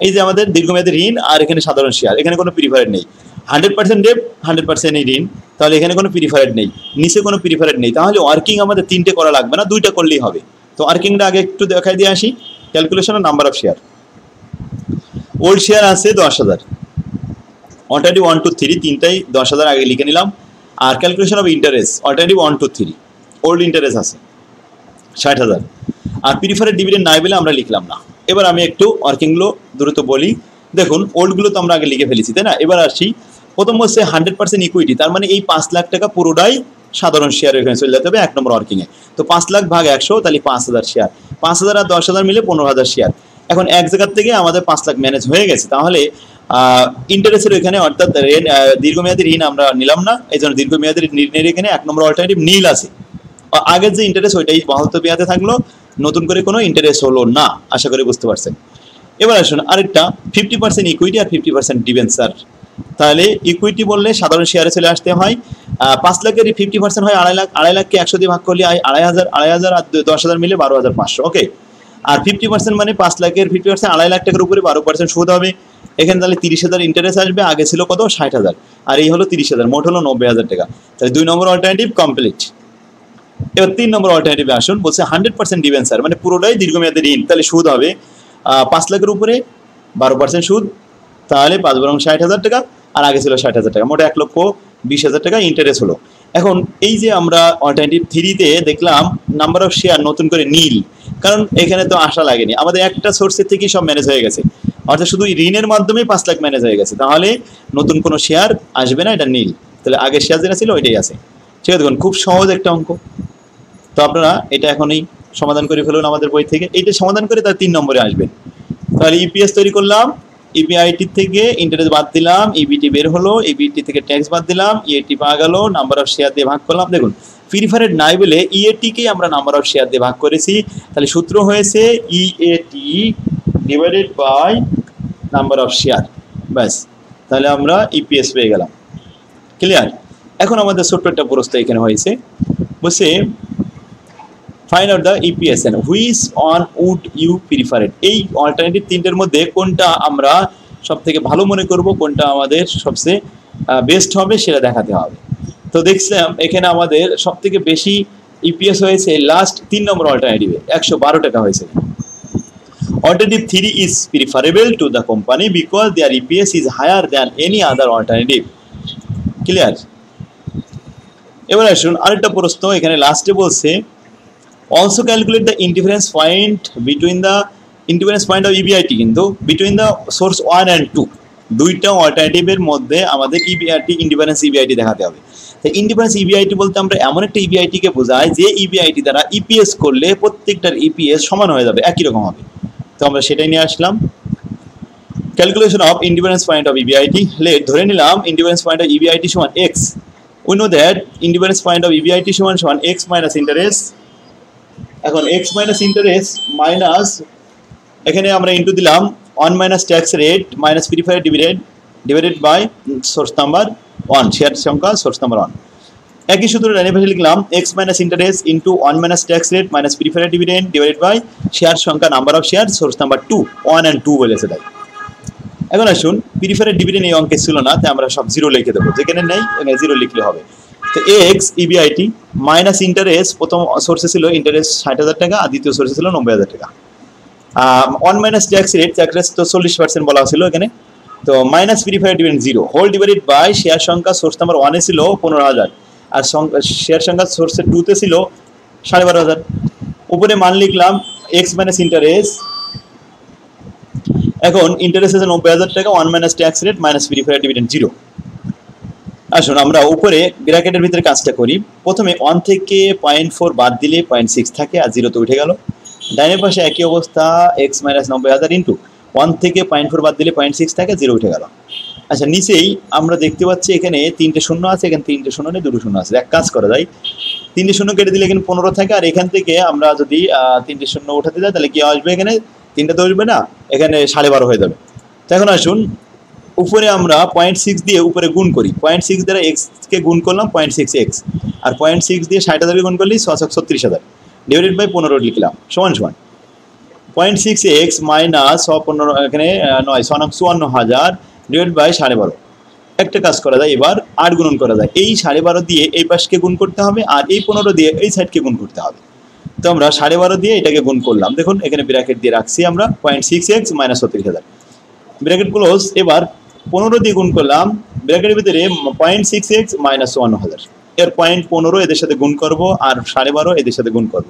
A: এই যে আমাদের দীর্ঘমেয়াদী ঋণ, আর এখানে সাধারণ শেয়ার, এখানে কোনো প্রিফারেড নেই। 100% ডেপ্ট, 100% ঋণ, তাহলে এখানে কোনো প্রিফারেড নেই, নিচে কোনো প্রিফারেড নেই। তাহলে ওয়ার্কিং আমাদের 3টে করা লাগবে না, 2টা করলেই হবে। তো ওয়ার্কিংটা আগে একটু দেখাই দিয়ে আসি। Calculation of number of share. Old share আছে 10,000, অল্টারনেটিভ 1 2 3 তিনটাই 10,000 আগে লিখে নিলাম। আর calculation of interest alternative 1 2 3 old interest আছে 60,000, আর প্রিফারেড ডিভিডেন্ড নাই বলে আমরা লিখলাম না। এবার আমি একটু ওয়ার্কিংগুলো দ্রুত বলি। দেখুন ওল্ডগুলো তো আমরা আগে লিখে ফেলেছি, তাই না? এবার আসি, প্রথম হচ্ছে 100% ইকুইটি, তার মানে এই 5 লাখ টাকা পুরোটাই সাধারণ শেয়ার এখানে চলে যেতে হবে 1 নম্বর ওয়ার্কিংয়ে। তো 5 লাখ ভাগ 100, তাহলে 5,000 শেয়ার, 5,000 আর 10,000 মিলে 15,000 শেয়ার। এখন এক জায়গার থেকে আমাদের 5 লাখ ম্যানেজ হয়ে গেছে, তাহলে ইন্টারেস্টের ওইখানে অর্থাৎ দীর্ঘমেয়াদী ঋণ আমরা নিলাম না, এই জন্য দীর্ঘমেয়াদী ঋণের এখানে 1 নম্বর অল্টারনেটিভ নীল আছে। আগের যে ইন্টারেস্ট ওইটাই বহাল মেয়াদে থাকলো, নতুন করে কোনো ইন্টারেস্ট হলো না, আশা করি বুঝতে পারছেন। এবার আসুন আরেকটা, 50% ইকুইটি আর 50% ডিবেঞ্চার। তাহলে ইকুইটি বললে সাধারণ শেয়ারে চলে আসতে হয়, 5 লাখের 50% হয় 2.5 লাখ, 2.5 লাখকে 100 দিয়ে ভাগ করলে 2.5,000, 2.5,000 আর 10,000 মিলে 12,500। ওকে, আর 50% মানে 5 লাখের 50% 2.5 লাখ টাকার উপরে 12% সুদ হবে। এখানে তাহলে 30,000 ইন্টারেস্ট আসবে, আগে ছিল কত 60,000, আর এই হলো 30,000, মোট হলো 90,000 টাকা। তাহলে 2 নম্বর অল্টারনেটিভ কমপ্লিট। এবার 3 নম্বর অল্টারনেটিভে আসুন, বলছে 100% ডিবেঞ্চার, মানে পুরোটাই দীর্ঘমেয়াদী ঋণ। তাহলে সুদ হবে 5 লাখের উপরে 12% সুদ, তাহলে 5 বরং 60,000 টাকা, আর আগে ছিল 60,000 টাকা, মোট 1,20,000 টাকা ইন্টারেস্ট হলো। এখন এই যে আমরা অল্টারনেটিভ 3-তে দেখলাম নাম্বার অফ শেয়ার নতুন করে নীল, কারণ এখানে তো আশা লাগেনি, আমাদের একটা সোর্সের থেকেই সব ম্যানেজ হয়ে গেছে, অর্থাৎ শুধু ঋণের মাধ্যমেই 5 লাখ ম্যানেজ হয়ে গেছে, তাহলে নতুন কোনো শেয়ার আসবে না, এটা নীল। তাহলে আগের শেয়ার যেটা ছিল ওইটাই আছে। ঠিক আছে, দেখুন খুব সহজ একটা অঙ্ক। তো আপনারা এটা এখনই সমাধান করে ফেলুন আমাদের বই থেকে, এইটা সমাধান করে তার 3 নম্বরে আসবেন। তাহলে ইপিএস তৈরি করলাম, ইপিআইটি থেকে ইন্টারেস্ট বাদ দিলাম, ইবিটি বের হলো, ইবিটি থেকে ট্যাক্স বাদ দিলাম, ইএটি পাওয়া গেল, নাম্বার অফ শেয়ার দিয়ে ভাগ করলাম। দেখুন প্রিফারেড নাই বলে ইএটিকে আমরা নাম্বার অফ শেয়ার দিয়ে ভাগ করেছি, তাহলে সূত্র হয়েছে EAT divided by number of share, ব্যাস। তাহলে আমরা ইপিএস পেয়ে গেলাম। ক্লিয়ার? এখন আমাদের ছোট্ট একটা প্রশ্ন এখানে হয়েছে, বলছে find out the EPS and which one would you preferred. এই অল্টারনেটিভ 3টের মধ্যে কোনটা আমরা সব থেকে ভালো মনে করব, কোনটা আমাদের সবচেয়ে বেস্ট হবে সেটা দেখাতে হবে। তো দেখছিলাম এখানে আমাদের সব থেকে বেশি ইপিএস হয়েছে লাস্ট 3 নম্বর অল্টারনেটিভে, 112 টাকা হয়েছে। Alternative 3 is preferable to the company because their EPS is higher than any other alternative. Clear? এবার আসুন আরেকটা প্রশ্ন, এখানে লাস্টে বলছে also calculate the indifference point between the indifference point of EBIT, কিন্তু between the source 1 and 2 দুইটা অল্টারনেটিভের মধ্যে আমাদের ইবিআইটি ইন্ডিফারেন্স ইবিআইটি দেখাতে হবে। তাই ইন্ডিফারেন্স ইবিআইটি বলতে আমরা এমন একটা ইবিআইটিকে বোঝাই যে ইবিআইটি দ্বারা ইপিএস করলে প্রত্যেকটার ইপিএস সমান হয়ে যাবে, একই রকম হবে। তো আমরা সেটাই নিয়ে আসলাম। Calculation of indifference point of EBIT, ধরে নিলাম ইন্ডিফারেন্স পয়েন্ট অফ ইবিআইটি সমান X. We know that indifference point of EBIT সমান এক্স মাইনাস ইন্টারেস্ট। এখন এক্স মাইনাস ইন্টারেস্ট মাইনাস, এখানে আমরা ইন্টু দিলাম 1 minus tax rate minus preferred dividend divided by source number 1, share সংখ্যা source number 1। একই সূত্র ডাইনে পাশে লিখলাম X minus interest into 1 minus tax rate minus preferred dividend divided by share সংখ্যা number of share source number 2, 1 and 2 বলেছে তাই। এখন আসুন প্রিফারেড ডিভিডেন্ড এই অঙ্কে ছিল না, তাই আমরা সব জিরো লিখে দেবো, যেখানে নেই এখানে জিরো লিখলে হবে। তো এক্স ইবিআইটি মাইনাস ইন্টারেস্ট, প্রথম সোর্সে ছিল ইন্টারেস্ট 60,000 টাকা আর দ্বিতীয় সোর্সে ছিল 90,000 টাকা। 1 মাইনাস ট্যাক্স রেট, ট্যাক্স তো 40% বলা ছিল এখানে, তো minus preferred dividend 0 whole divided by share সংখ্যা সোর্স নাম্বার 1 এ ছিল 15,000 আর শেয়ার সংখ্যা সোর্সের 2 তে ছিল 12,500। উপরে মান লিখলাম এক্স মাইনাস ইন্টারেস্ট, এখন ইন্টারেস্ট আছে 90,000 টাকা, 1 minus tax rate minus preferred dividend 0। আসুন আমরা উপরে ব্র্যাকেটের ভিতরে কাজটা করি। প্রথমে 1 থেকে 0.4 বাদ দিলে 0.6 থাকে আর 0 তো উঠে গেল। ডাইনের পাশে একই অবস্থা, এক্স মাইনাস 90,000 ইন্টু 1 থেকে 0.4 বাদ দিলে 0.6 থাকে, 0 উঠে গেল। আচ্ছা নিচেই আমরা দেখতে পাচ্ছি এখানে 3টে শূন্য আছে, এখানে 3টে শূন্য নেই, 2টো শূন্য আছে। এক কাজ করা যায়, 3টে শূন্য কেটে দিলে এখানে 15 থাকে, আর এখান থেকে আমরা যদি 3টে শূন্য উঠাতে যাই তাহলে কি আসবে, এখানে 3টা তো আসবে না, এখানে 12.5 হয়ে যাবে। তো এখন আসুন উপরে আমরা 0.6 দিয়ে উপরে গুণ করি, 0.6 দ্বারা এক্সকে গুণ করলাম 0.6 এক্স, আর 0.6 দিয়ে 60,000 গুণ করলেই 36,000 ডিভাইডেড বাই 15 লিখলাম সমান 0.6 এক্স মাইনাস 15 এখানে 9 54,000 ডিভাইড বাই 12.5। একটা কাজ করা যায়, এবার 8 গুণন করা যায়, এই 12.5 দিয়ে এই পাশকে গুণ করতে হবে আর এই 15 দিয়ে এই সাইডকে গুণ করতে হবে। তো আমরা 12.5 দিয়ে এটাকে গুণ করলাম, দেখুন এখানে ব্র্যাকেট দিয়ে রাখছি আমরা 0.6 এক্স মাইনাস 36,000। Bracket close. এবার 15 দিয়ে গুণ করলাম, ব্র্যাকেটের ভিতরে 0.6x মাইনাস 1000, এর 0.15 এদের সাথে গুণ করব আর 12.5 এদের সাথে গুণ করব।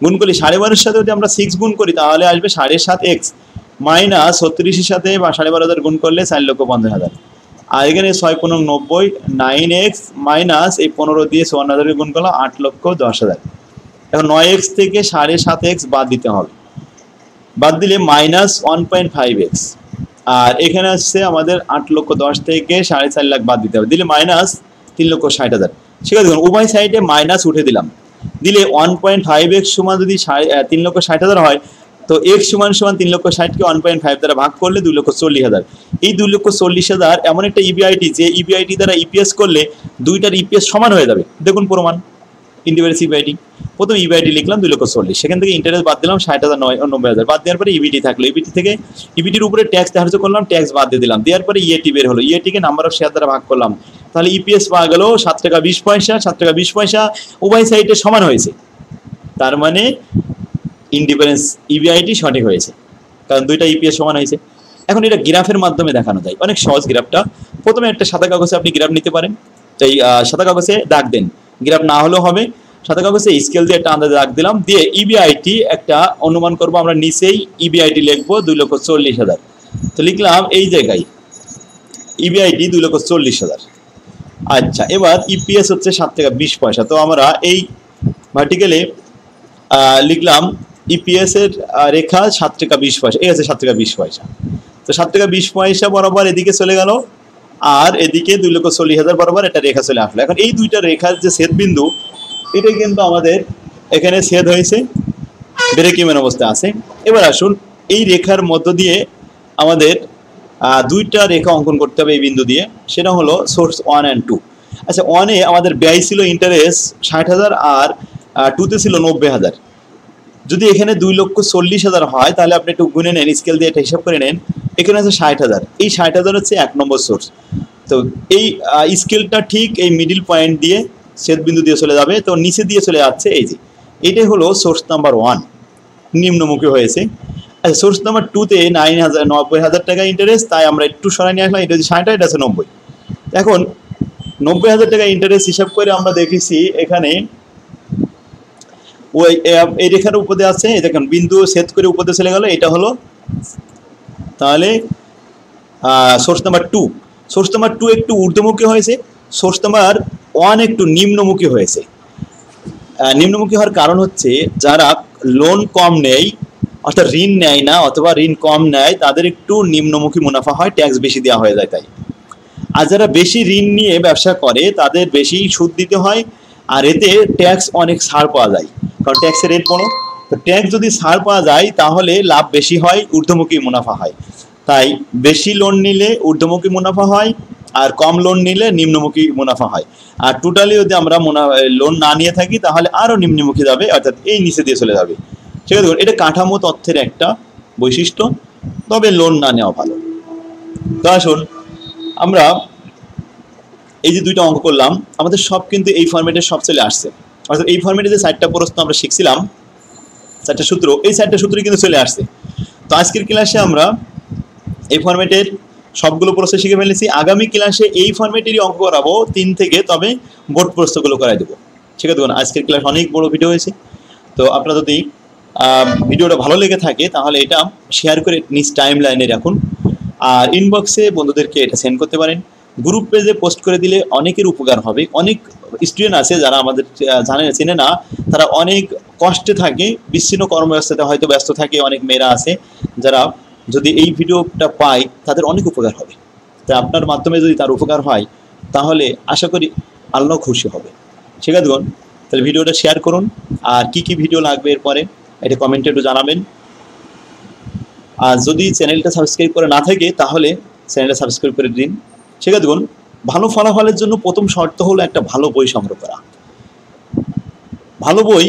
A: গুণ করলে 12.5-এর সাথে যদি আমরা 6 গুণ করি তাহলে আসবে 7.5x মাইনাস 36-এর সাথে 12,500 গুণ করলে 4,50,000। আর এখানে 6×90 9x মাইনাস এই 15 দিয়ে 54,000 গুণ করলাম 8,10,000। এখন 9x থেকে 7.5x বাদ দিতে হবে, বাদ দিলে মাইনাস 1.5x। আর এখানে আসছে আমাদের 8,10,000 থেকে 4.5 লাখ বাদ দিতে হবে, দিলে মাইনাস 3,60,000। ঠিক আছে, উভয় সাইডে মাইনাস উঠে দিলাম, দিলে 1.5x সমান যদি 3,60,000 হয় তো x সমান 3,60,000কে 1.5 দ্বারা ভাগ করলে 2,40,000। এই 2,40,000 এমন একটা ইবিআইটি যে ইবিআইটি দ্বারা ইপিএস করলে দুইটার ইপিএস সমান হয়ে যাবে। দেখুন প্রমাণ, ইন্ডিভাইস ইবিআইটি। প্রথম ইবিআইটি লিখলাম 2,40,000, সেখান থেকে ইন্টারেস্ট বাদ দিলাম 60,90,000, বাদ দেওয়ার পরে ইবিটি থাকলো, ইবিটি থেকে ইবিটির উপরে ট্যাক্স ধার্য করলাম, ট্যাক্স বাদ দিয়ে দিলাম, দেওয়ার পরে ইএটি বের হলো, ইএটিকে নাম্বার অফ শেয়ার দ্বারা ভাগ করলাম, তাহলে ইপিএস পাওয়া গেল 7 টাকা 20 পয়সা। 7 টাকা 20 পয়সা উভয় সাইডে সমান হয়েছে, তার মানে ইন্ডিফারেন্স ইবিআইটি সঠিক হয়েছে, কারণ দুইটা ইপিএস সমান হয়েছে। এখন এটা গ্রাফের মাধ্যমে দেখানো যায়, অনেক সহজ গ্রাফটা। প্রথমে একটা সাদা কাগজে আপনি গ্রাফ নিতে পারেন, তাই সাদা কাগজে দাগ দেন, গ্রাফ না হলেও হবে। সাদা কাগজে স্কেল দিয়ে একটা আন্দাজে দাগ দিলাম, দিয়ে ইবিআইটি একটা অনুমান করব আমরা, নিচেই ইবিআইটি লিখবো 2,40,000। তো লিখলাম এই জায়গায় ইবিআইটি 2,40,000। আচ্ছা, এবার ইপিএস হচ্ছে 7 টাকা 20 পয়সা। তো আমরা এই ভার্টিক্যালে লিখলাম ইপিএস এর রেখা 7 টাকা 20 পয়সা, এই আছে 7 টাকা 20 পয়সা। তো 7 টাকা 20 পয়সা বরাবর এদিকে চলে গেল, আর এদিকে 2,40,000 বরাবর একটা রেখা চলে আসলো। এখন এই দুইটা রেখার যে ছেদ বিন্দু, এটা কিন্তু আমাদের এখানে ছেদ হয়েছে, ব্রেক ইভেন অবস্থা আছে। এবার আসুন এই রেখার মধ্য দিয়ে আমাদের দুইটা রেখা অঙ্কন করতে হবে এই বিন্দু দিয়ে, সেটা হলো সোর্স 1 and 2। আচ্ছা, 1-এ আমাদের ব্যয় ছিল ইন্টারেস্ট 60,000 আর 2-তে ছিল 90,000। যদি এখানে 2,40,000 হয় তাহলে আপনি একটু গুনে নেন, স্কেল দিয়ে এটা হিসাব করে নেন। এখানে আছে 60,000, এই 60,000 হচ্ছে 1 নম্বর সোর্স। তো এই স্কেলটা ঠিক এই মিডিল পয়েন্ট দিয়ে ছেদ বিন্দু দিয়ে চলে যাবে, তো নিচে দিয়ে চলে যাচ্ছে এই যে, এটাই হলো সোর্স নাম্বার 1, নিম্নমুখী হয়েছে। আচ্ছা, সোর্স নাম্বার 2-তে 90,000 টাকা ইন্টারেস্ট, তাই আমরা একটু সরাই নিয়ে আসলাম, এটা হচ্ছে 60, এটা আছে 90। এখন 90,000 টাকা ইন্টারেস্ট হিসাব করে আমরা দেখেছি এখানে ওই এই রেখার উপরে আছে, দেখেন বিন্দু ছেদ করে উপরে চলে গেল, এটা হলো তাহলে সোর্স নাম্বার 2। সোর্স নাম্বার 2 একটু ঊর্ধ্বমুখী হয়েছে, সোর্স নাম্বার 1 একটু নিম্নমুখী হয়েছে। নিম্নমুখী হওয়ার কারণ হচ্ছে যারা লোন কম নেয়, অর্থাৎ ঋণ নেয় না অথবা ঋণ কম নেয়, তাদের একটু নিম্নমুখী মুনাফা হয়, ট্যাক্স বেশি দেওয়া হয়ে যায় তাই। আর যারা বেশি ঋণ নিয়ে ব্যবসা করে তাদের বেশি সুদ দিতে হয়, আর এতে ট্যাক্স অনেক ছাড় পাওয়া যায়, কারণ ট্যাক্সের রেট বড়। তো ট্যাক্স যদি ছাড় পাওয়া যায় তাহলে লাভ বেশি হয়, ঊর্ধ্বমুখী মুনাফা হয়। তাই বেশি লোন নিলে ঊর্ধ্বমুখী মুনাফা হয়, আর কম লোন নিলে নিম্নমুখী মুনাফা হয়। আর টোটালি যদি আমরা লোন না নিয়ে থাকি তাহলে আরও নিম্নমুখী যাবে, অর্থাৎ এই নিচে দিয়ে চলে যাবে। ঠিক আছে, এটা কাঠামো তথ্যের একটা বৈশিষ্ট্য, তবে লোন না নেওয়া ভালো। তো আসুন আমরা এই যে দুইটা অঙ্ক করলাম, আমাদের সব কিন্তু এই ফরম্যাটে সব চলে আসছে, অর্থাৎ এই ফরম্যাটে যে 4টা প্রশ্ন আমরা শিখছিলাম, 4টা সূত্র, এই 4টা সূত্রই কিন্তু চলে আসছে। তো আজকের ক্লাসে আমরা এই ফরম্যাটের সবগুলো প্রশ্ন শিখে ফেলেছি। আগামী ক্লাসে এই ফরম্যাটেরই অঙ্ক করাবো 3 থেকে, তবে বোর্ড প্রশ্নগুলো করাই দেবো। ঠিক আছে, আজকের ক্লাস অনেক বড় ভিডিও হয়েছে, তো আপনারা যদি ভিডিওটা ভালো লেগে থাকে তাহলে এটা শেয়ার করে নিজ টাইম লাইনে রাখুন, আর ইনবক্সে বন্ধুদেরকে এটা সেন্ড করতে পারেন। গ্রুপ পেজে পোস্ট করে দিলে অনেকের উপকার হবে। অনেক স্টুডেন্ট আছে যারা আমাদের চেনে না, তারা অনেক কষ্টে থাকে, বিচ্ছিন্ন কর্মব্যস্ততা হয়তো ব্যস্ত থাকে, অনেক মেয়েরা আছে যারা যদি এই ভিডিওটা পায় তাদের অনেক উপকার হবে। তাই আপনার মাধ্যমে যদি তার উপকার হয় তাহলে আশা করি আল্লাহ খুশি হবে। ঠিক আছে, তাহলে ভিডিওটা শেয়ার করুন, আর কি কি ভিডিও লাগবে এরপরে এটা কমেন্টে একটু জানাবেন। আর যদি চ্যানেলটা সাবস্ক্রাইব করে না থাকে তাহলে চ্যানেলটা সাবস্ক্রাইব করে দিন। ঠিক আছে, ভালো ফলাফলের জন্য প্রথম শর্ত হলো একটা ভালো বই সংগ্রহ করা। ভালো বই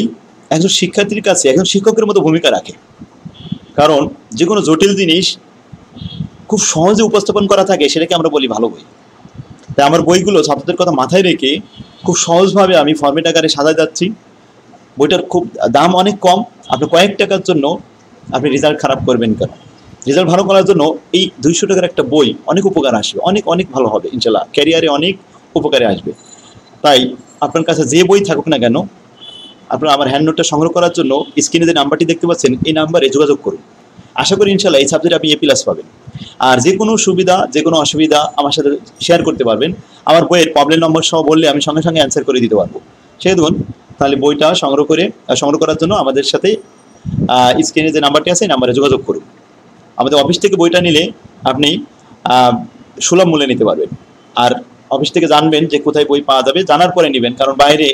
A: একজন শিক্ষার্থীর কাছে একজন শিক্ষকের মতো ভূমিকা রাখে, কারণ যে কোনো জটিল জিনিস খুব সহজে উপস্থাপন করা থাকে, সেটাকে আমরা বলি ভালো বই। তাই আমার বইগুলো ছাত্রদের কথা মাথায় রেখে খুব সহজভাবে আমি ফরম্যাট আকারে সাজায় যাচ্ছি। বইটার খুব দাম অনেক কম, আপনি কয়েক টাকার জন্য আপনি রেজাল্ট খারাপ করবেন কেন? রেজাল্ট ভালো করার জন্য এই 200 টাকার একটা বই অনেক উপকার আসবে, অনেক অনেক ভালো হবে ইনশাল্লাহ, ক্যারিয়ারে অনেক উপকারে আসবে। তাই আপনার কাছে যে বই থাকুক না কেন, আপনারা আমার হ্যান্ড নোটটা সংগ্রহ করার জন্য স্ক্রিনে যে নাম্বারটি দেখতে পাচ্ছেন এই নাম্বারে যোগাযোগ করুন। আশা করি ইনশাল্লাহ এই সাবজেক্টে আপনি A+ পাবেন। আর যে কোনো সুবিধা, যে কোনো অসুবিধা আমার সাথে শেয়ার করতে পারবেন। আমার বইয়ের প্রবলেম নম্বর সহ বললে আমি সঙ্গে সঙ্গে অ্যান্সার করে দিতে পারবো। সেই দেখুন, তাহলে বইটা সংগ্রহ করার জন্য আমাদের সাথে স্ক্রিনে যে নাম্বারটি আছে এই নাম্বারে যোগাযোগ করুন। আমাদের অফিস থেকে বইটা নিলে আপনি সুলভ মূল্যে নিতে পারবেন। আর অফিস থেকে জানবেন যে কোথায় বই পাওয়া যাবে, জানার পরে নেবেন, কারণ বাইরে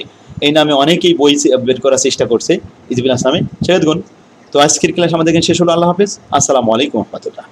A: এই নামে অনেকেই বই বের করার চেষ্টা করছে ইজি ক্লাস নামে। সেটা দেখুন, তো আজকের ক্লাস আমাদের এখানে শেষ হলো। আল্লাহ হাফেজ, আসসালামু আলাইকুম রহমতুল্লাহ।